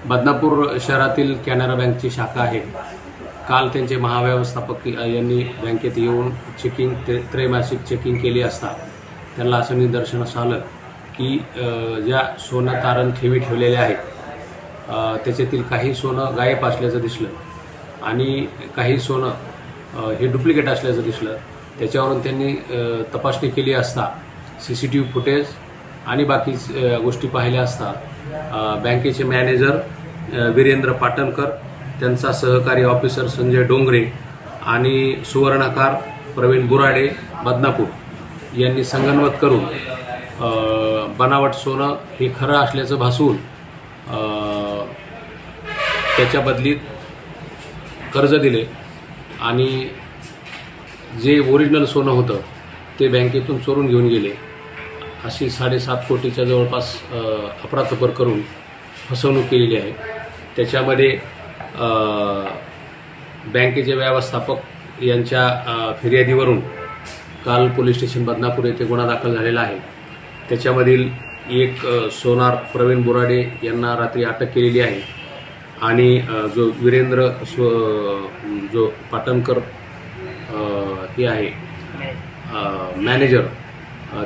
बदनापूर शहरातील कॅनरा बँकची शाखा आहे. काल त्यांचे महाव्यवस्थापक यांनी बँकेत येऊन त्रैमासिक चेकिंग केली असता त्यांना असं निदर्शनास आलं की ज्या सोनं तारण ठेवी ठेवलेल्या आहेत त्याच्यातील काही सोनं गायब असल्याचं दिसलं आणि काही सोनं हे डुप्लिकेट असल्याचं दिसलं. त्याच्यावरून त्यांनी तपासणी केली असता CCTV फुटेज आणि बाकी गोष्टी पाहिल्या असता बँकेचे मॅनेजर वीरेंद्र पाटणकर, त्यांचा सहकारी ऑफिसर संजय डोंगरे आणि सुवर्णकार प्रवीण बुराडे बदनापूर यांनी संगनमत करून बनावट सोनं हे खरं असल्याचं भासवून त्याच्या बदलीत कर्ज दिले आणि जे ओरिजिनल सोनं होतं ते बँकेतून चोरून घेऊन गेले. अशी 7.5 कोटीच्या जवळपास अफरातफर करून फसवणूक केलेली आहे. त्याच्यामध्ये बँकेचे व्यवस्थापक यांच्या फिर्यादीवरून काल पोलीस स्टेशन बदनापूर येथे गुन्हा दाखल झालेला आहे. त्याच्यामधील एक सोनार प्रवीण बुराडे यांना रात्री अटक केलेली आहे आणि जो वीरेंद्र जो पाटणकर हे आहे मॅनेजर,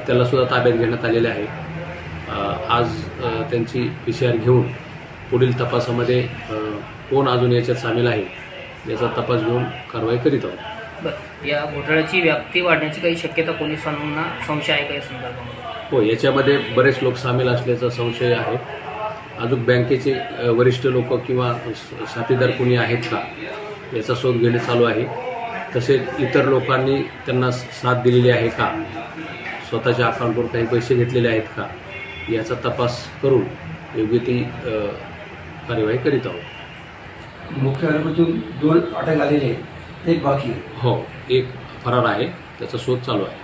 त्याला सुद्धा ताब्यात घेण्यात आलेले आहे. आज त्यांची PCR घेऊन पुढील तपासामध्ये कोण अजून याच्यात सामील आहे याचा तपास घेऊन कारवाई करीत आहोत. बरं, या घोटाळ्याची व्याप्ती वाढण्याची काही शक्यता पोलिसांना संशय आहे का या संदर्भामध्ये? हो, याच्यामध्ये बरेच लोक सामील असल्याचा संशय आहे. अजून बँकेचे वरिष्ठ लोक किंवा साथीदार कोणी आहेत का याचा शोध घेणे चालू आहे. तसेच इतर लोकांनी त्यांना साथ दिलेली आहे का, स्वतःच्या अकाउंटवर काही पैसे घेतलेले आहेत का याचा तपास करून योग्य ती कार्यवाही करीत आहोत. मुख्य आरोपीतून 2 अटक आलेले आहेत, 1 बाकी आहे. हो, एक फरार आहे, त्याचा शोध चालू आहे.